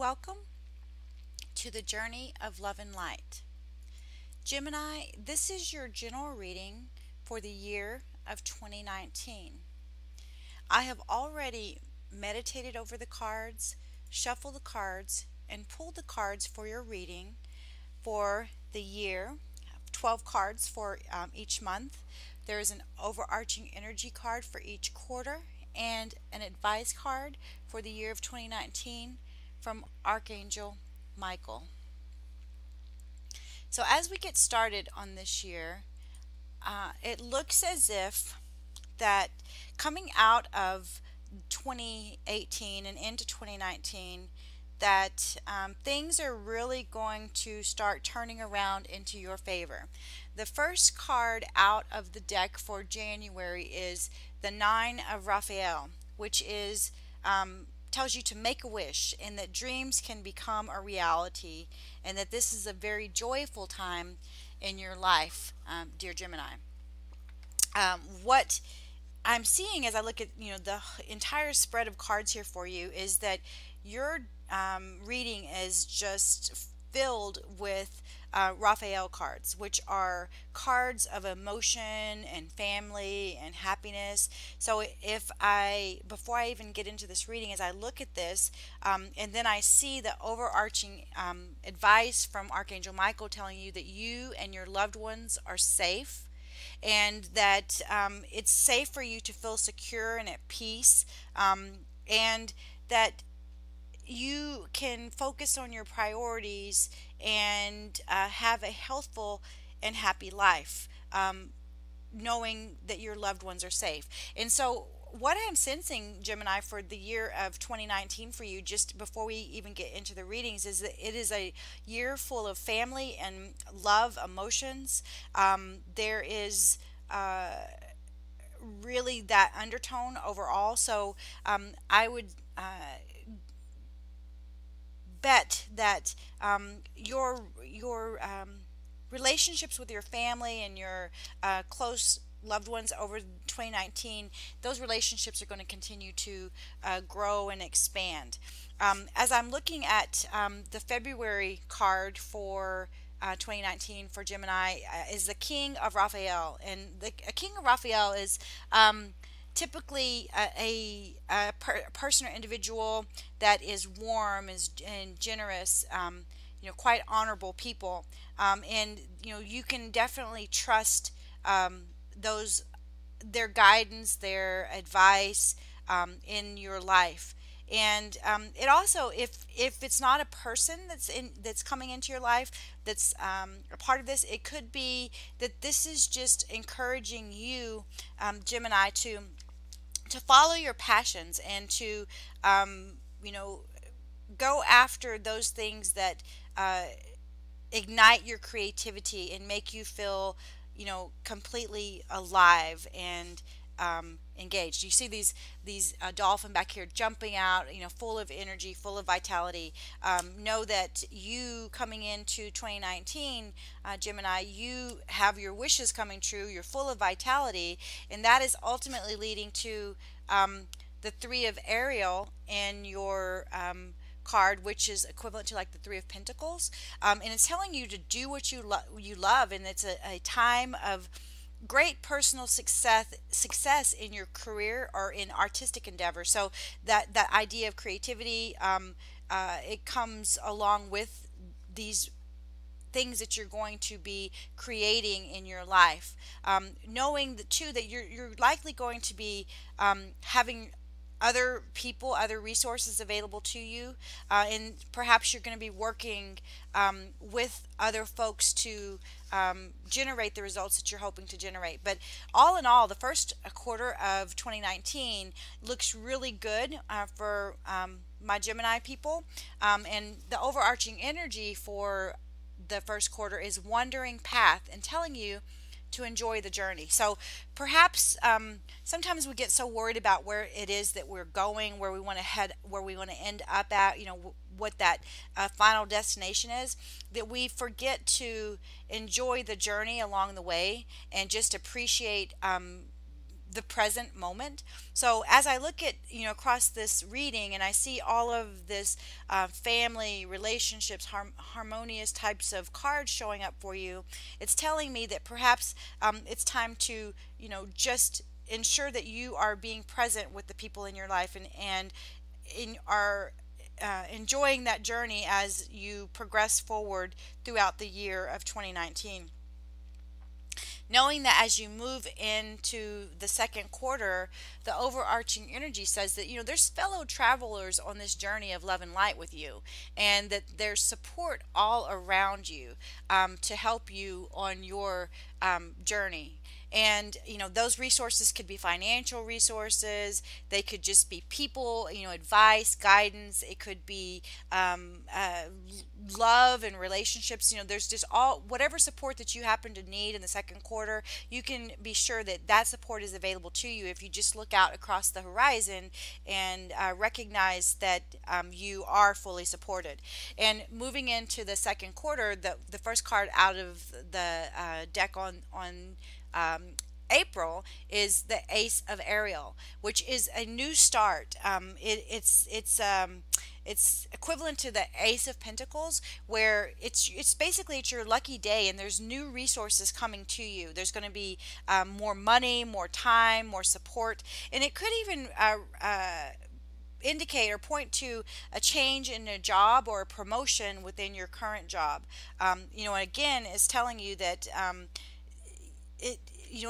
Welcome to the journey of love and light. Gemini, this is your general reading for the year of 2019. I have already meditated over the cards, shuffled the cards, and pulled the cards for your reading for the year. 12 cards for each month. There is an overarching energy card for each quarter and an advice card for the year of 2019 from Archangel Michael. So, as we get started on this year, it looks as if that coming out of 2018 and into 2019, that things are really going to start turning around into your favor. The first card out of the deck for January is the Nine of Raphael, which is tells you to make a wish and that dreams can become a reality, and that this is a very joyful time in your life, dear Gemini. What I'm seeing as I look at the entire spread of cards here for you is that your reading is just filled with Raphael cards, which are cards of emotion and family and happiness. So before I even get into this reading, as I look at this, and then I see the overarching advice from Archangel Michael telling you that you and your loved ones are safe, and that it's safe for you to feel secure and at peace, and that you can focus on your priorities and have a healthful and happy life, knowing that your loved ones are safe. And so, what I'm sensing, Gemini, for the year of 2019 for you, just before we even get into the readings, is that it is a year full of family and love emotions. There is really that undertone overall. So I would bet that your relationships with your family and your close loved ones over 2019, those relationships are going to continue to grow and expand. As I'm looking at the February card for 2019 for Gemini, is the King of Raphael, and a King of Raphael is typically a person or individual that is warm and generous, quite honorable people, and you can definitely trust those their guidance, their advice in your life. And it also, if it's not a person that's coming into your life that's a part of this, it could be that this is just encouraging you, Gemini, to follow your passions and to go after those things that ignite your creativity and make you feel completely alive and engaged. You see these dolphin back here jumping out, full of energy, full of vitality. Know that you coming into 2019, Gemini, you have your wishes coming true. You're full of vitality, and that is ultimately leading to the Three of Ariel in your card, which is equivalent to like the Three of Pentacles, and it's telling you to do what you love, and it's a time of great personal success in your career or in artistic endeavor. So that idea of creativity, it comes along with these things that you're going to be creating in your life, knowing that too that you're likely going to be having other people, other resources available to you, and perhaps you're going to be working with other folks to generate the results that you're hoping to generate. But all in all, the first quarter of 2019 looks really good for my Gemini people, and the overarching energy for the first quarter is wandering path and telling you to enjoy the journey. So perhaps sometimes we get so worried about where it is that we're going, where we want to head, where we want to end up at, what that final destination is, that we forget to enjoy the journey along the way and just appreciate the present moment. So as I look at, across this reading, and I see all of this family relationships, harmonious types of cards showing up for you, it's telling me that perhaps it's time to, just ensure that you are being present with the people in your life, and are enjoying that journey as you progress forward throughout the year of 2019, knowing that as you move into the second quarter, the overarching energy says that, there's fellow travelers on this journey of love and light with you, and that there's support all around you to help you on your journey. And those resources could be financial resources, they could just be people, advice, guidance, it could be love and relationships. There's just all whatever support that you happen to need in the second quarter, you can be sure that that support is available to you if you just look out across the horizon and recognize that you are fully supported. And moving into the second quarter, the first card out of the deck on um, April is the Ace of Ariel, which is a new start. It's equivalent to the Ace of Pentacles, where it's basically it's your lucky day, and there's new resources coming to you. There's going to be more money, more time, more support, and it could even indicate or point to a change in a job or a promotion within your current job. And again, it's telling you that it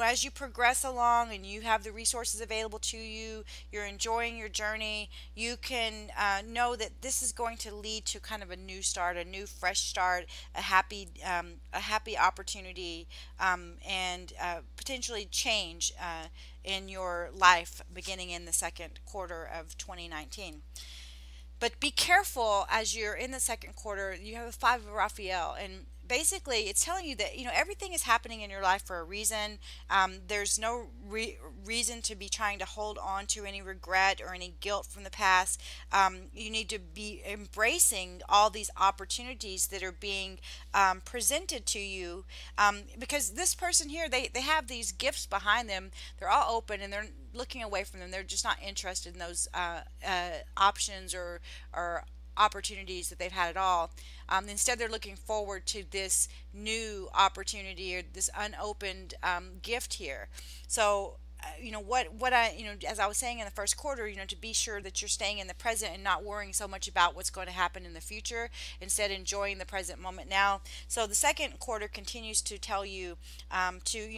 as you progress along and you have the resources available to you, you're enjoying your journey, you can know that this is going to lead to kind of a new start, a new fresh start, a happy opportunity, and potentially change in your life beginning in the second quarter of 2019. But be careful as you're in the second quarter. You have a five of Raphael, and basically it's telling you that everything is happening in your life for a reason. There's no reason to be trying to hold on to any regret or any guilt from the past. You need to be embracing all these opportunities that are being presented to you, because this person here, they have these gifts behind them. They're all open and they're looking away from them. They're just not interested in those options or opportunities that they've had at all. Instead, they're looking forward to this new opportunity or this unopened gift here. So, what I, as I was saying in the first quarter, to be sure that you're staying in the present and not worrying so much about what's going to happen in the future, instead enjoying the present moment now. So the second quarter continues to tell you to,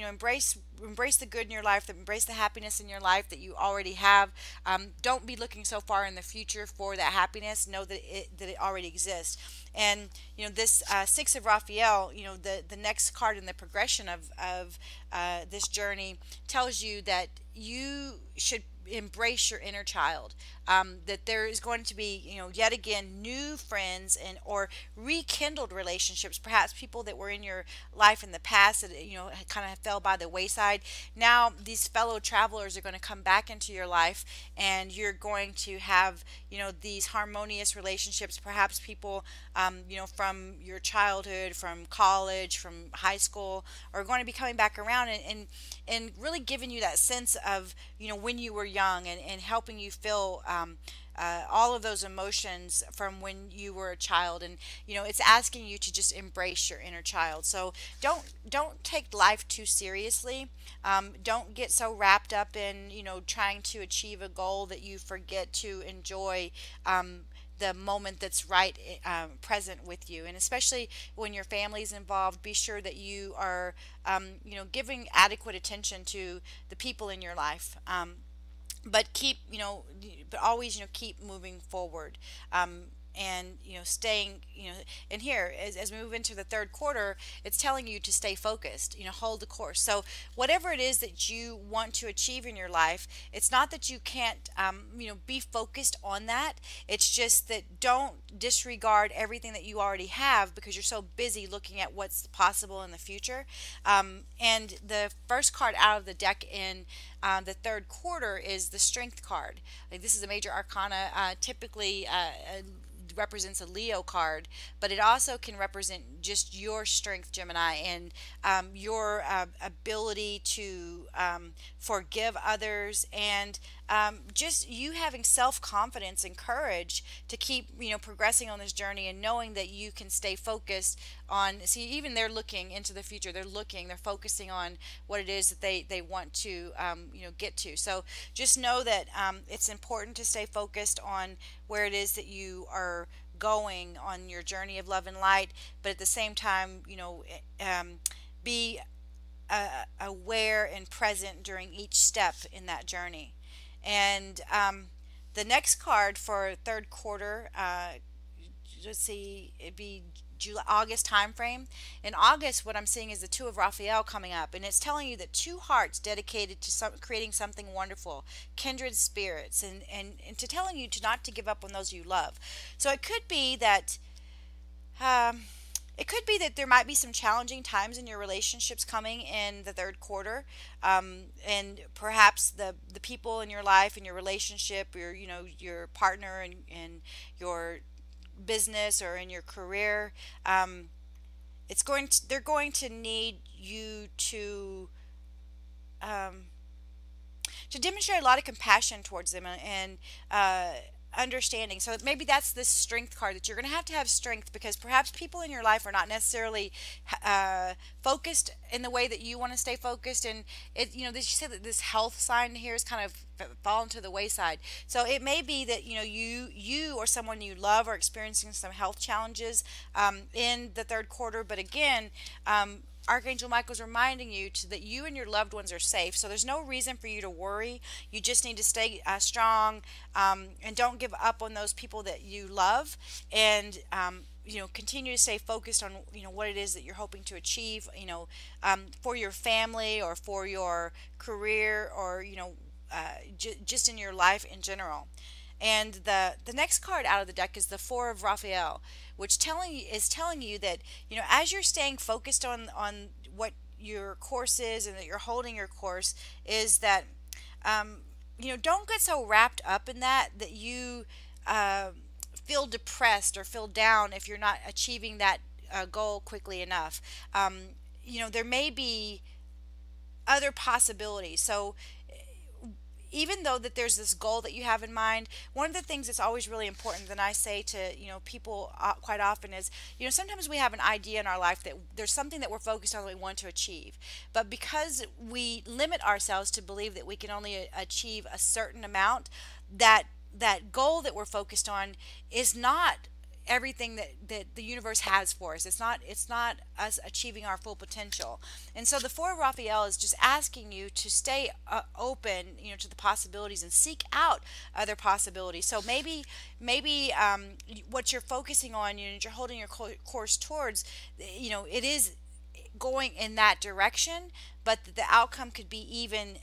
embrace the good in your life, that embrace the happiness in your life that you already have. Don't be looking so far in the future for that happiness. Know that it already exists. And this six of Raphael, the next card in the progression of this journey tells you that you should embrace your inner child. That there is going to be, yet again, new friends and or rekindled relationships. Perhaps people that were in your life in the past that kind of fell by the wayside. Now these fellow travelers are going to come back into your life, and you're going to have these harmonious relationships. Perhaps people from your childhood, from college, from high school, are going to be coming back around and really giving you that sense of when you were young, and helping you feel all of those emotions from when you were a child. And it's asking you to just embrace your inner child. So don't take life too seriously. Don't get so wrapped up in trying to achieve a goal that you forget to enjoy the moment that's right present with you. And especially when your family is involved, be sure that you are giving adequate attention to the people in your life. But keep, but always, keep moving forward. And staying, and here as we move into the third quarter, it's telling you to stay focused, hold the course. So whatever it is that you want to achieve in your life, it's not that you can't be focused on that. It's just that don't disregard everything that you already have, because you're so busy looking at what's possible in the future. And the first card out of the deck in the third quarter is the Strength card. Like, this is a major arcana, typically represents a Leo card, but it also can represent just your strength, Gemini, and your ability to forgive others, and just you having self-confidence and courage to keep, progressing on this journey, and knowing that you can stay focused on, see, even they're looking into the future, they're focusing on what it is that they want to, get to. So just know that it's important to stay focused on where it is that you are going on your journey of love and light, but at the same time, be aware and present during each step in that journey. And the next card for third quarter, let's see, it'd be July, August time frame. In August, what I'm seeing is the Two of Raphael coming up, and it's telling you that two hearts dedicated to creating something wonderful, kindred spirits, and to telling you to not to give up on those you love. So um, it could be that there might be some challenging times in your relationships coming in the third quarter, and perhaps the people in your life and your relationship, your partner and your business or in your career, they're going to need you um, to demonstrate a lot of compassion towards them, and understanding. So maybe that's this strength card, that you're going to have strength, because perhaps people in your life are not necessarily focused in the way that you want to stay focused. And this, you said that this health sign here is kind of fallen to the wayside. So it may be that you or someone you love are experiencing some health challenges in the third quarter. But again, Archangel Michael's reminding you that you and your loved ones are safe. So there's no reason for you to worry. You just need to stay strong, and don't give up on those people that you love, and continue to stay focused on what it is that you're hoping to achieve, for your family or for your career, or just in your life in general. And the next card out of the deck is the Four of Raphael, which is telling you that as you're staying focused on what your course is, and that you're holding your course, is that don't get so wrapped up in that you feel depressed or feel down if you're not achieving that goal quickly enough. There may be other possibilities. So even though that there's this goal that you have in mind, one of the things that's always really important that I say to people quite often is, sometimes we have an idea in our life that there's something that we're focused on that we want to achieve, but because we limit ourselves to believe that we can only achieve a certain amount, that goal that we're focused on is not everything that the universe has for us. It's not us achieving our full potential. And so the Four of Raphael is just asking you to stay open, to the possibilities, and seek out other possibilities. So maybe what you're focusing on, you're holding your course towards, it is going in that direction, but the outcome could be even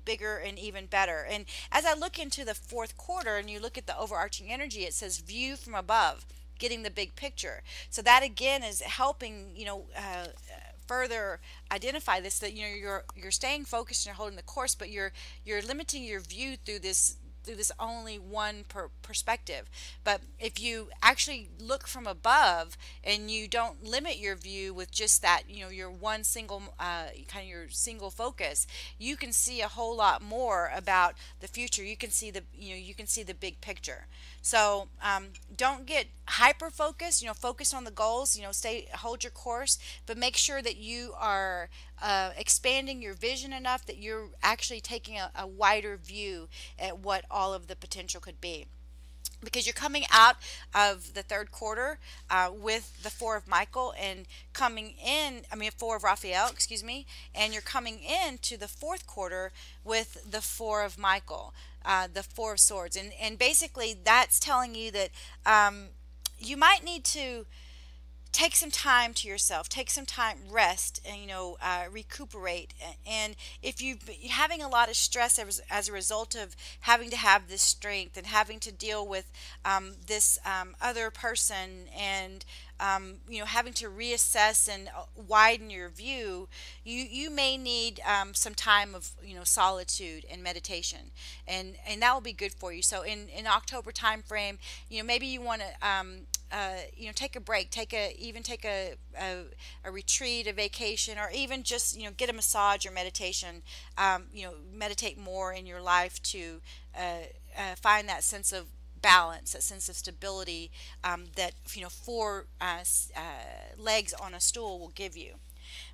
bigger and even better. And as I look into the fourth quarter, and you look at the overarching energy, it says view from above, getting the big picture. So that again is helping further identify this, that you're staying focused and you're holding the course, but you're limiting your view through this only one perspective. But if you actually look from above, and you don't limit your view with just that, your one single kind of your single focus, you can see a whole lot more about the future. You can see the big picture. So don't get hyper focused. Focus on the goals. Hold your course, but make sure that you are expanding your vision enough that you're actually taking a wider view at what all of the potential could be. Because you're coming out of the third quarter with the Four of Michael, and Four of Raphael, excuse me, and you're coming into the fourth quarter with the Four of Michael, the Four of Swords, and basically that's telling you that you might need to take some time to yourself, take some time, rest, and recuperate. And if you've been having a lot of stress as a result of having to have this strength and having to deal with this other person, and having to reassess and widen your view, you may need some time of solitude and meditation, and that will be good for you. So in October time frame, maybe you want to take a break, take a retreat, a vacation, or even just get a massage or meditation. Meditate more in your life to find that sense of balance, that sense of stability that four legs on a stool will give you.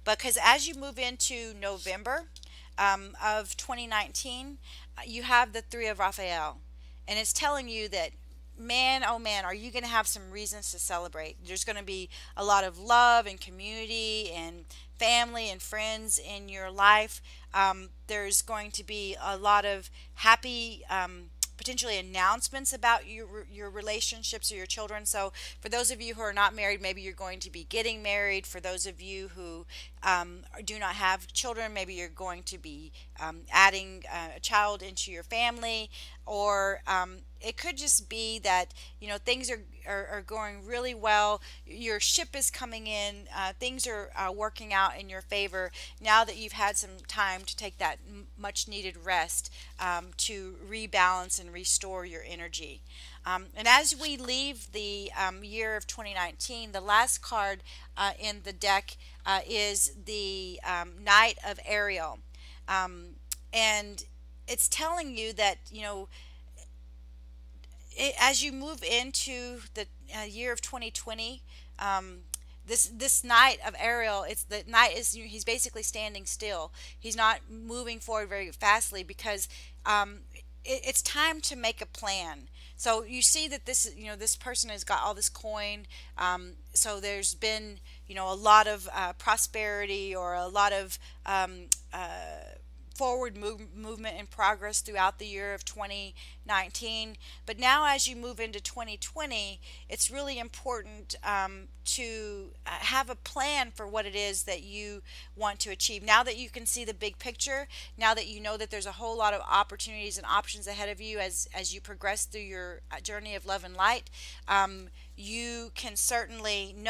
Because as you move into November of 2019, you have the Three of Raphael, and it's telling you that, man, oh man, are you going to have some reasons to celebrate? There's going to be a lot of love and community and family and friends in your life. There's going to be a lot of happy potentially announcements about your relationships or your children. So for those of you who are not married, maybe you're going to be getting married. For those of you who do not have children, maybe you're going to be adding a child into your family. Or it could just be that things are going really well. Your ship is coming in. Things are working out in your favor now that you've had some time to take that much needed rest to rebalance and restore your energy. And as we leave the year of 2019, the last card in the deck is the Knight of Ariel. And it's telling you that, as you move into the year of 2020, this Knight of Ariel, it's the knight is he's basically standing still. He's not moving forward very fastly because it's time to make a plan. So you see that this person has got all this coin. So there's been a lot of prosperity, or a lot of forward movement and progress throughout the year of 2019. But now as you move into 2020, it's really important to have a plan for what it is that you want to achieve. Now that you can see the big picture, now that you know that there's a whole lot of opportunities and options ahead of you as you progress through your journey of love and light, you can certainly know